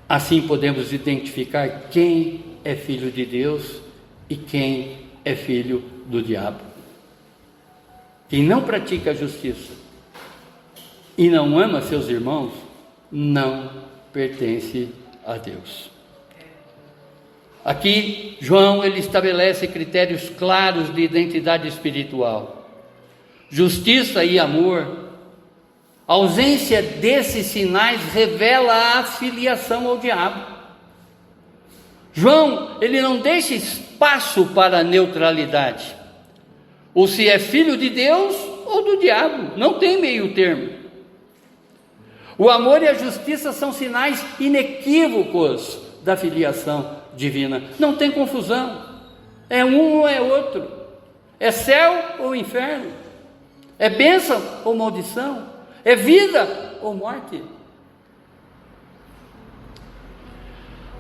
assim podemos identificar quem é filho de Deus e quem é filho do diabo. Quem não pratica a justiça e não ama seus irmãos, não pertence a Deus. Aqui, João, ele estabelece critérios claros de identidade espiritual: justiça e amor. A ausência desses sinais revela a filiação ao diabo. João, ele não deixa espaço para a neutralidade. Ou se é filho de Deus ou do diabo, não tem meio termo. O amor e a justiça são sinais inequívocos da filiação divina. Não tem confusão. É um ou é outro. É céu ou inferno. É bênção ou maldição. É vida ou morte.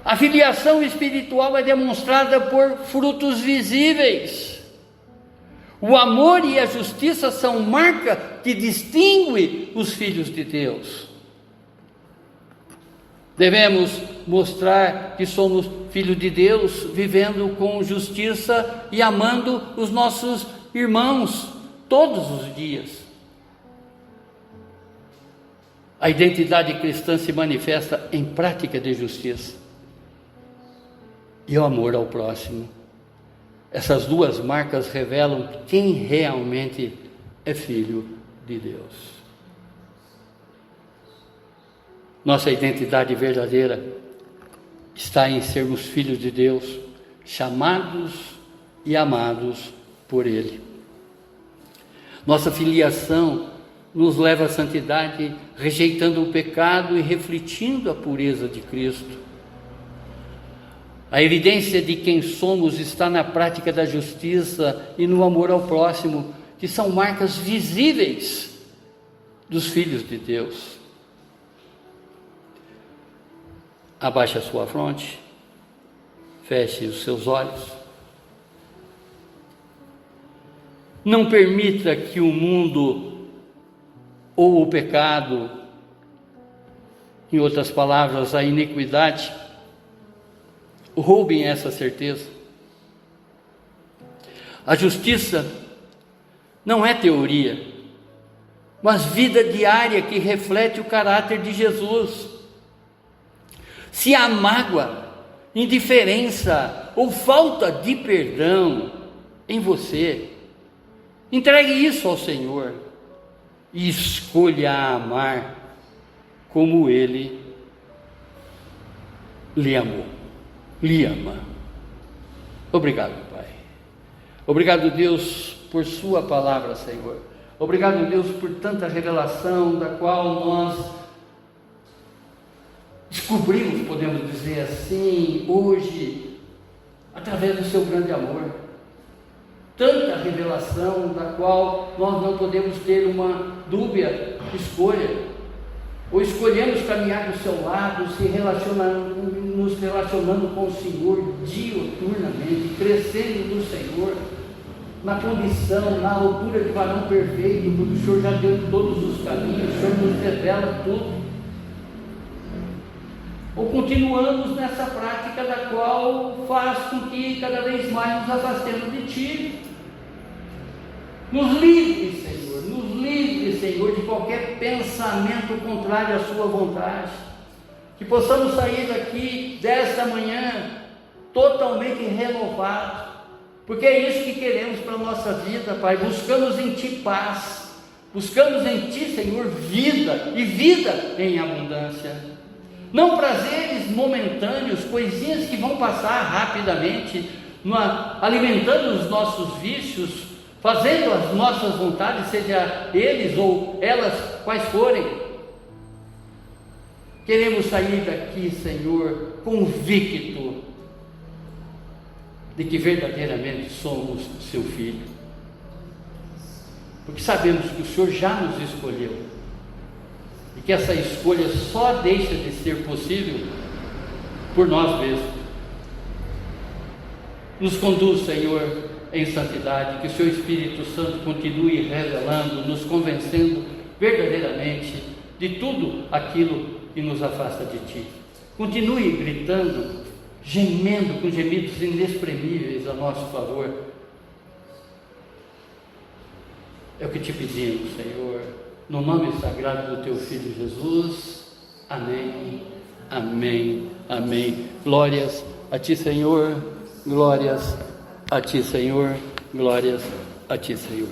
A filiação espiritual é demonstrada por frutos visíveis. O amor e a justiça são marca que distingue os filhos de Deus. Devemos mostrar que somos filhos de Deus, vivendo com justiça e amando os nossos irmãos todos os dias. A identidade cristã se manifesta em prática de justiça e o amor ao próximo. Essas duas marcas revelam quem realmente é filho de Deus. Nossa identidade verdadeira está em sermos filhos de Deus, chamados e amados por Ele. Nossa filiação nos leva à santidade, rejeitando o pecado e refletindo a pureza de Cristo. A evidência de quem somos está na prática da justiça e no amor ao próximo, que são marcas visíveis dos filhos de Deus. Abaixe a sua fronte, Feche os seus olhos. Não permita que o mundo ou o pecado, em outras palavras, a iniquidade, roubem essa certeza. A justiça não é teoria, mas vida diária que reflete o caráter de Jesus. Se há mágoa, indiferença ou falta de perdão em você, entregue isso ao Senhor e escolha amar como Ele lhe amou, lhe ama. Obrigado, Pai. Obrigado, Deus, por Sua palavra, Senhor. Obrigado, Deus, por tanta revelação da qual nós descobrimos, podemos dizer assim, hoje, através do Seu grande amor. Tanta revelação da qual nós não podemos ter uma dúbia escolha. Ou escolhemos caminhar do Seu lado, nos relacionando com o Senhor diuturnamente, crescendo no Senhor, na condição, na altura de varão perfeito, porque o Senhor já deu todos os caminhos, o Senhor nos revela tudo. Ou continuamos nessa prática da qual faz com que cada vez mais nos afastemos de Ti. Nos livre, Senhor, de qualquer pensamento contrário à Sua vontade. Que possamos sair daqui desta manhã totalmente renovados, porque é isso que queremos para a nossa vida, Pai. Buscamos em Ti paz, buscamos em Ti, Senhor, vida, e vida em abundância. Não prazeres momentâneos, coisinhas que vão passar rapidamente, alimentando os nossos vícios, fazendo as nossas vontades, seja eles ou elas quais forem. Queremos sair daqui, Senhor, convicto de que verdadeiramente somos Seu Filho, porque sabemos que o Senhor já nos escolheu, e que essa escolha só deixa de ser possível por nós mesmos. Nos conduz, Senhor, em santidade, que o Seu Espírito Santo continue revelando, nos convencendo verdadeiramente de tudo aquilo que nos afasta de Ti. Continue gritando, gemendo com gemidos inexprimíveis a nosso favor. É o que Te pedimos, Senhor, no nome sagrado do Teu Filho Jesus. Amém, amém, amém. Glórias a Ti, Senhor, glórias a Ti, Senhor, glórias a Ti, Senhor.